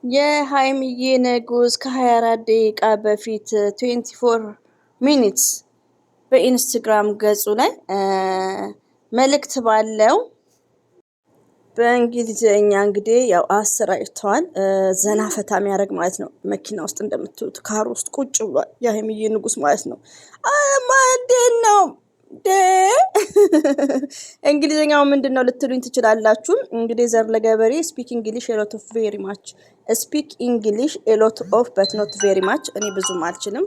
የሃይሚዬ ንጉስ ከ24 ደቂቃ በፊት 24 ሚኒትስ በኢንስታግራም ገጹ ላይ መልእክት ባለው በእንግሊዝኛ እንግዲህ ያው አሰራጭተዋል። ዘና ፈታ የሚያደርግ ማለት ነው። መኪና ውስጥ እንደምትሉት ካር ውስጥ ቁጭ ብሏል የሃይሚዬ ንጉስ ማለት ነው። ማንዴን ነው እንግሊዝኛው ምንድን ነው ልትሉኝ ትችላላችሁ። እንግዲህ ዘር ለገበሬ ስፒክ እንግሊሽ ኤሎት ኦፍ ቬሪ ማች ስፒክ እንግሊሽ ኤሎት ኦፍ በት ኖት ቬሪ ማች። እኔ ብዙም አልችልም፣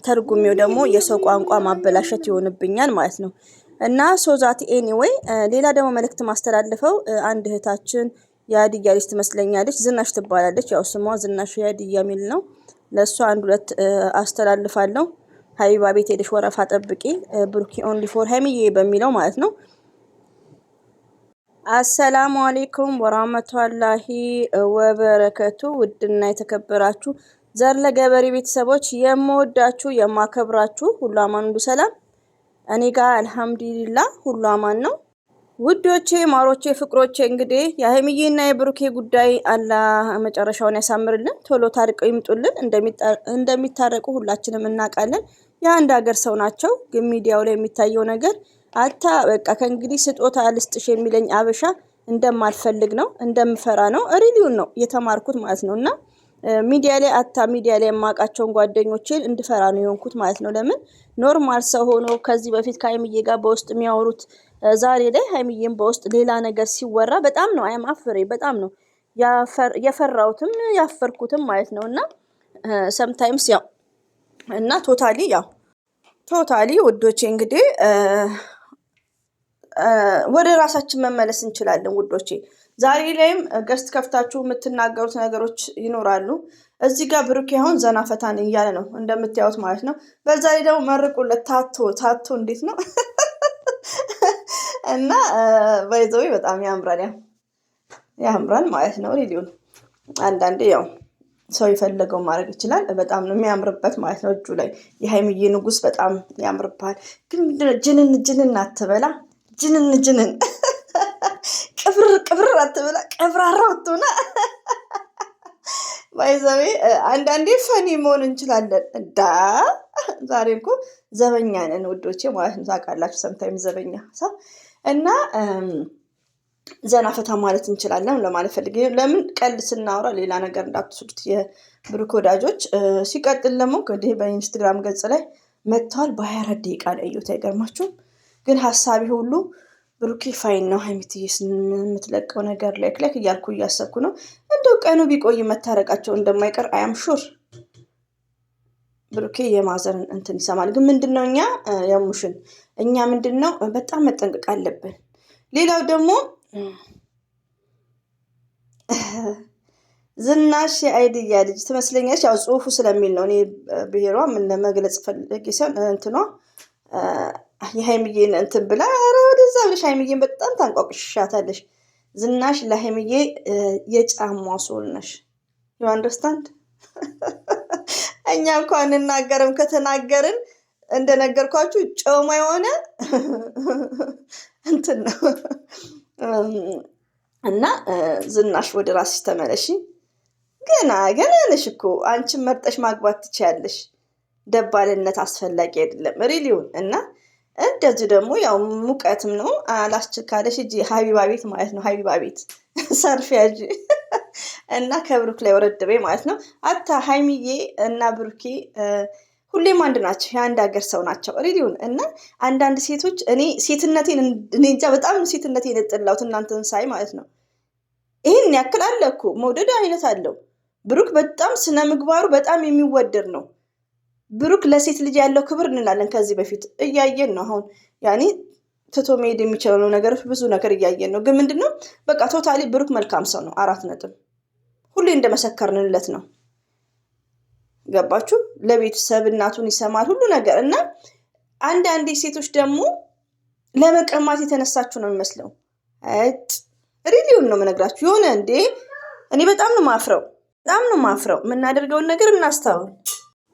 ተርጉሜው ደግሞ የሰው ቋንቋ ማበላሸት ይሆንብኛል ማለት ነው። እና ሶዛት ኤኒዌይ ሌላ ደግሞ መልእክት ማስተላልፈው አንድ እህታችን የሀዲያ ልጅ ትመስለኛለች፣ ዝናሽ ትባላለች። ያው ስሟ ዝናሽ የሀዲያ ሚል ነው። ለእሷ አንድ ሁለት አስተላልፋለሁ። ሀቢባ ቤት ሄደሽ ወረፋ ጠብቂ፣ ብሩኪ ኦንሊ ፎር ሀይሚዬ በሚለው ማለት ነው። አሰላሙ አሌይኩም ወራህመቱላሂ ወበረከቱ። ውድና የተከበራችሁ ዘር ለገበሬ ቤተሰቦች የምወዳችሁ የማከብራችሁ ሁሉ አማን ሁሉ ሰላም፣ እኔ ጋር አልሐምዱሊላ ሁሉ አማን ነው። ውዶቼ ማሮቼ ፍቅሮቼ፣ እንግዲህ የሀይሚዬና የብሩኬ ጉዳይ አላህ መጨረሻውን ያሳምርልን። ቶሎ ታርቀው ይምጡልን። እንደሚታረቁ ሁላችንም እናውቃለን። የአንድ ሀገር ሰው ናቸው። ግን ሚዲያው ላይ የሚታየው ነገር አታ በቃ ከእንግዲህ ስጦታ ልስጥሽ የሚለኝ አበሻ እንደማልፈልግ ነው፣ እንደምፈራ ነው። ሪሊውን ነው የተማርኩት ማለት ነው። እና ሚዲያ ላይ የማውቃቸውን ጓደኞቼን እንድፈራ ነው የሆንኩት ማለት ነው። ለምን ኖርማል ሰው ሆኖ ከዚህ በፊት ከሀይሚዬ ጋር በውስጥ የሚያወሩት ዛሬ ላይ ሀይሚዬን በውስጥ ሌላ ነገር ሲወራ በጣም ነው አፍሬ በጣም ነው የፈራሁትም ያፈርኩትም ማለት ነው። እና ሰምታይምስ ያው እና ቶታሊ ውዶቼ እንግዲህ ወደ ራሳችን መመለስ እንችላለን ውዶቼ። ዛሬ ላይም ገስት ከፍታችሁ የምትናገሩት ነገሮች ይኖራሉ። እዚህ ጋር ብሩኬ አሁን ዘና ፈታን እያለ ነው እንደምታዩት ማለት ነው። በዛ ላይ ደግሞ መርቁለት። ታቶ እንዴት ነው እና ባይዘው በጣም ያምራል ማለት ነው። ሪሊውን አንዳንዴ ያው ሰው የፈለገው ማድረግ ይችላል። በጣም ነው የሚያምርበት ማለት ነው። እጁ ላይ የሀይሚዬ ንጉስ በጣም ያምርባል። ግን ጅንን አትበላ፣ ጅንን ቅብር አትበላ፣ ቀብራራ አትሆና ባይዘዌ አንዳንዴ ፈኒ መሆን እንችላለን። ዛሬ እኮ ዘበኛ ነን ውዶቼ ማለት ነው። ታውቃላችሁ ሰምታይም ዘበኛ እና ዘና ፈታ ማለት እንችላለን ለማለት ፈልጌ። ለምን ቀልድ ስናወራ ሌላ ነገር እንዳትወስዱት የብሩክ ወዳጆች። ሲቀጥል ደግሞ እንግዲህ በኢንስታግራም ገጽ ላይ መጥተዋል። በ24 ደቂቃ ላይ እዩት። አይገርማችሁም? ግን ሀሳቢ ሁሉ ብሩኬ ፋይን ነው። ሀይሚትዬ የምትለቀው ነገር ላይክ እያልኩ እያሰብኩ ነው። እንደው ቀኑ ቢቆይ መታረቃቸው እንደማይቀር አያም ሹር። ብሩኬ የማዘርን እንትን ይሰማል። ግን ምንድነው እኛ ምንድነው በጣም መጠንቀቅ አለብን። ሌላው ደግሞ ዝናሽ የአይድያ ልጅ ትመስለኛለች። ያው ጽሁፉ ስለሚል ነው። እኔ ብሔሯ ምን ለመግለጽ ፈልጌ ሲሆን እንትኗ የሀይሚዬን እንትን ብላ ወደዛ ብለሽ ሀይሚዬን በጣም ታንቋቅሻታለሽ። ዝናሽ ለሀይሚዬ የጫሟ ሶል ነሽ። ዩ አንደርስታንድ? እኛ እንኳን እንናገርም ከተናገርን እንደነገርኳችሁ ጮማ የሆነ እንትን ነው። እና ዝናሽ ወደ ራስሽ ተመለሺ። ገና ነሽ እኮ አንቺን መርጠሽ ማግባት ትችያለሽ። ደባልነት አስፈላጊ አይደለም ሪሊውን። እና እንደዚህ ደግሞ ያው ሙቀትም ነው አላስችል ካለሽ እጂ ሀቢባ ቤት ማለት ነው። ሀቢባ ቤት ሰርፍ ያዥ እና ከብሩክ ላይ ወረድ በይ ማለት ነው። አታ ሀይሚዬ እና ብሩኬ ሁሌም አንድ ናቸው። የአንድ ሀገር ሰው ናቸው ሪሊውን። እና አንዳንድ ሴቶች እኔ እንጃ በጣም ሴትነቴን የጠላሁት እናንተን ሳይ ማለት ነው። ይህን ያክል አለ እኮ መውደድ አይነት አለው። ብሩክ በጣም ስነ ምግባሩ በጣም የሚወደድ ነው። ብሩክ ለሴት ልጅ ያለው ክብር እንላለን ከዚህ በፊት እያየን ነው። አሁን ያኔ ትቶ መሄድ የሚችለው ነገሮች ብዙ ነገር እያየን ነው። ግን ምንድነው በቃ ቶታሊ ብሩክ መልካም ሰው ነው። 4 ነጥብ ሁሌ እንደመሰከርንለት ነው። ገባችሁ? ለቤተሰብ እናቱን ይሰማል ሁሉ ነገር። እና አንዳንዴ ሴቶች ደግሞ ለመቀማት የተነሳችሁ ነው የሚመስለው። ሪሊውን ነው የምነግራችሁ። የሆነ እኔ በጣም ነው ማፍረው። የምናደርገውን ነገር እናስተውል።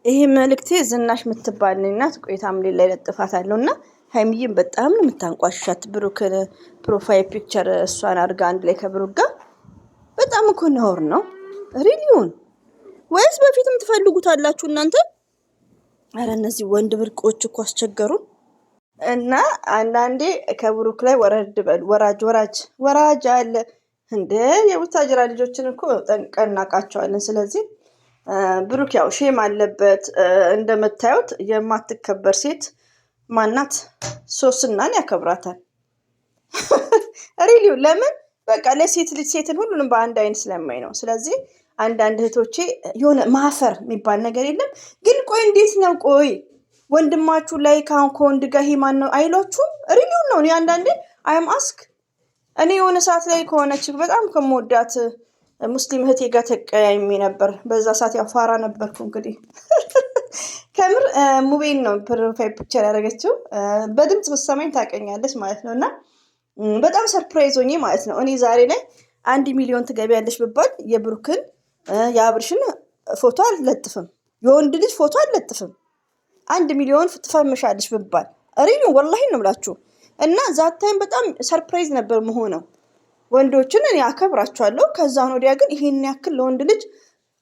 ይሄ መልእክቴ ዝናሽ የምትባል ናት። ቆይታም ሌላ ይለጥፋታለሁ። እና ሀይሚዬን በጣም ነው የምታንቋሻት። ብሩክ ፕሮፋይል ፒክቸር እሷን አድርጋ አንድ ላይ ከብሩክ ጋር በጣም እኮ ነውር ነው። ሪሊዮን ወይስ በፊትም ትፈልጉታላችሁ እናንተ? አረ እነዚህ ወንድ ብርቆች እኮ አስቸገሩን። እና አንዳንዴ ከብሩክ ላይ ወረድ በሉ። ወራጅ አለ እንደ የቡታጅራ ልጆችን እኮ ጠንቅቀን እናውቃቸዋለን። ስለዚህ ብሩክ ያው ሼም አለበት። እንደምታዩት የማትከበር ሴት ማናት? ሶስናን ያከብራታል። ሪሊው ለምን? በቃ ለሴት ልጅ ሴትን ሁሉንም በአንድ አይነት ስለማይ ነው። ስለዚህ አንዳንድ እህቶቼ የሆነ ማፈር የሚባል ነገር የለም። ግን ቆይ እንዴት ነው? ቆይ ወንድማችሁ ላይ ከወንድ ጋር ማን ነው አይሏችሁም? ሪሊው ነው። እኔ አንዳንዴ አይም አስክ እኔ የሆነ ሰዓት ላይ ከሆነች በጣም ከመወዳት ሙስሊም እህቴ ጋር ተቀያይሜ ነበር። በዛ ሰዓት ያው ፋራ ነበርኩ እንግዲህ ከምር ሙቤን ነው ፕሮፋይል ፒክቸር ያደረገችው። በድምፅ በሰማኝ ታውቀኛለች ማለት ነው። እና በጣም ሰርፕራይዝ ሆኜ ማለት ነው። እኔ ዛሬ ላይ 1 ሚሊዮን ትገቢያለሽ ብባል የብሩክን የአብርሽን ፎቶ አልለጥፍም፣ የወንድ ልጅ ፎቶ አልለጥፍም። 1 ሚሊዮን ትፈምሻለሽ ብባል ሪኑ ወላሂ ነው ብላችሁ እና ዛታይም በጣም ሰርፕራይዝ ነበር መሆነው። ወንዶችን እኔ አከብራቸዋለሁ። ከዛን ወዲያ ግን ይሄን ያክል ለወንድ ልጅ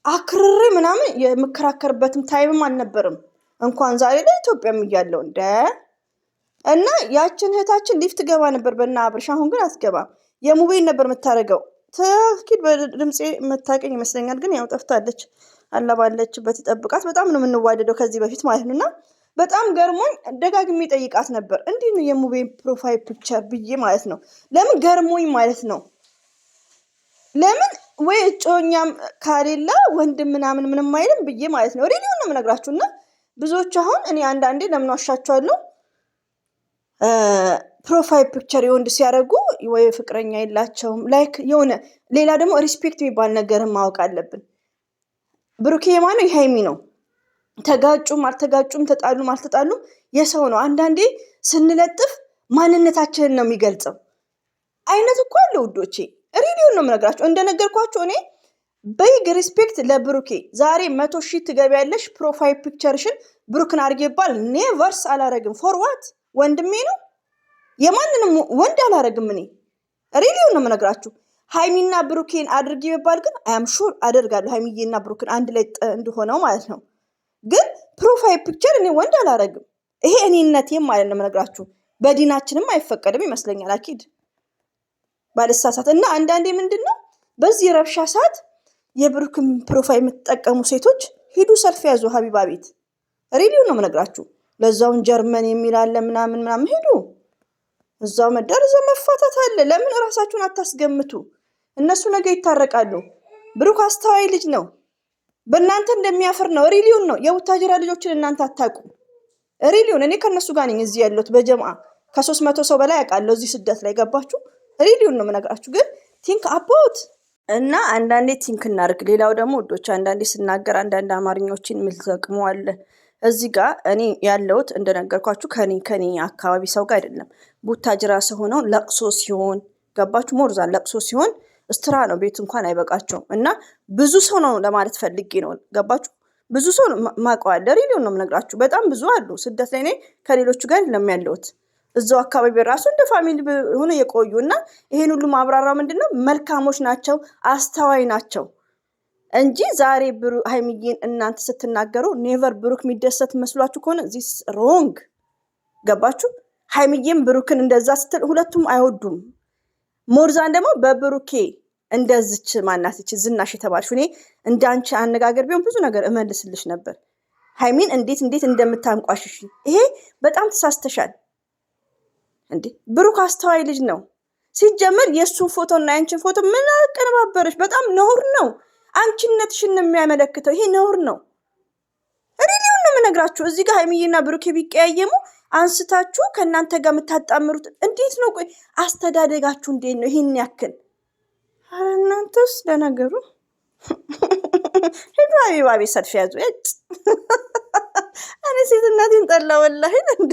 አክርሬ ምናምን የምከራከርበትም ታይምም አልነበርም። እንኳን ዛሬ ላይ ኢትዮጵያም እያለው እንደ እና ያችን እህታችን ሊፍት ገባ ነበር በእና አብርሽ። አሁን ግን አትገባም። የሙቤን ነበር የምታደርገው። ተኪድ በድምፄ የምታቀኝ ይመስለኛል። ግን ያው ጠፍታለች። አላባለችበት ይጠብቃት። በጣም ነው የምንዋደደው ከዚህ በፊት ማለት ነውና በጣም ገርሞኝ ደጋግሜ ጠይቃት ነበር። እንዲህ ነው የሙቤን ፕሮፋይል ፒክቸር ብዬ ማለት ነው። ለምን ገርሞኝ ማለት ነው። ለምን ወይ እጮኛም ካሌላ ወንድም ምንም አይልም ብዬ ማለት ነው። ሪሊው ነው የምነግራችሁና ብዙዎች አሁን እኔ አንዳንዴ ለምን ዋሻቸዋለሁ ፕሮፋይል ፒክቸር የወንድ ሲያደርጉ ወይ ፍቅረኛ የላቸውም ላይክ የሆነ ሌላ ደግሞ ሪስፔክት የሚባል ነገርን ማወቅ አለብን። ብሩኬ የማነው የሃይሚ ነው። ተጋጩም አልተጋጩም ተጣሉም አልተጣሉም የሰው ነው። አንዳንዴ ስንለጥፍ ማንነታችንን ነው የሚገልጸው። አይነት እኮ አለ ውዶቼ። ሪሊውን ነው የምነግራቸው። እንደነገርኳቸው እኔ በይግ ሪስፔክት ለብሩኬ ዛሬ 100,000 ትገቢያለሽ ፕሮፋይል ፒክቸርሽን ብሩክን አድርጌ ይባል ኔቨርስ አላረግም። ፎርዋት ወንድሜ ነው። የማንንም ወንድ አላረግም። እኔ ሪሊውን ነው የምነግራችሁ። ሃይሚና ብሩኬን አድርጌ ይባል ግን አም ሹር አደርጋለሁ። ሃይሚዬና ብሩክን አንድ ላይ እንደሆነው ማለት ነው። ግን ፕሮፋይል ፒክቸር እኔ ወንድ አላረግም። ይሄ እኔነቴም ማለት ነው የምነግራችሁ። በዲናችንም አይፈቀድም ይመስለኛል አኪድ ባልሳሳት። እና አንዳንዴ ምንድነው በዚህ ረብሻ ሰዓት የብሩክን ፕሮፋይል የምትጠቀሙ ሴቶች ሂዱ ሰልፍ ያዙ ሀቢባ ቤት። ሪሊው ነው የምነግራችሁ። ለዛውን ጀርመን የሚላለ ምናምን ሂዱ። እዛው መዳር እዛው መፋታት አለ። ለምን እራሳችሁን አታስገምቱ? እነሱ ነገ ይታረቃሉ። ብሩክ አስተዋይ ልጅ ነው። በእናንተ እንደሚያፍር ነው። ሪሊውን ነው። የቡታጅራ ልጆችን እናንተ አታውቁ። ሪሊውን እኔ ከነሱ ጋር ነኝ እዚህ ያለሁት በጀምዓ ከ300 ሰው በላይ አውቃለሁ እዚህ ስደት ላይ ገባችሁ። ሪሊውን ነው የምነግራችሁ። ግን ቲንክ አባውት እና አንዳንዴ ቲንክ እናርግ። ሌላው ደግሞ ወዶች አንዳንዴ ስናገር አንዳንድ አማርኞችን ምልተቅመዋለ እዚህ ጋር እኔ ያለሁት እንደነገርኳችሁ ከኔ አካባቢ ሰው ጋር አይደለም። ቡታጅራ ሰሆነው ለቅሶ ሲሆን ገባችሁ። ሞርዛን ለቅሶ ሲሆን ስትራ ነው ቤት እንኳን አይበቃቸውም። እና ብዙ ሰው ነው ለማለት ፈልጌ ነው ገባችሁ። ብዙ ሰው ማቀዋለ ሪሊውን ነው የምነግራችሁ። በጣም ብዙ አሉ ስደት ላይ ከሌሎቹ ጋር አይደለም ያለሁት። እዛው አካባቢ ራሱ እንደ ፋሚሊ ሆነ የቆዩ እና ይሄን ሁሉ ማብራራው ምንድነው መልካሞች ናቸው፣ አስተዋይ ናቸው እንጂ ዛሬ ሃይሚዬን እናንተ ስትናገሩ ኔቨር ብሩክ የሚደሰት መስሏችሁ ከሆነ ዚስ ሮንግ ገባችሁ። ሃይሚዬን ብሩክን እንደዛ ስትል ሁለቱም አይወዱም። ሞርዛን ደግሞ በብሩኬ እንደዚች ማናትች ዝናሽ የተባልሽ እኔ እንዳንቺ አነጋገር ቢሆን ብዙ ነገር እመልስልሽ ነበር። ሃይሚን እንዴት እንደምታንቋሽሽ ይሄ በጣም ተሳስተሻል። እንዴ ብሩክ አስተዋይ ልጅ ነው። ሲጀመር የሱን ፎቶና ያንቺን ፎቶ ምን አቀነባበረሽ? በጣም ነውር ነው። አንቺነትሽን የሚያመለክተው ይሄ ነውር ነው። ሪሊውን ነው የምነግራችሁ። እዚህ ጋር ሃይሚዬና ብሩኬ ቢቀያየሙ አንስታችሁ ከእናንተ ጋር የምታጣምሩት እንዴት ነው? ቆይ አስተዳደጋችሁ እንዴት ነው ይሄን ያክል? አረ እናንተስ ለነገሩ ሄዱ ሀቢባ ቤት ሰልፍ ያዙ። እኔ ሴትነቴን ጠላ ወላሂ እንዴ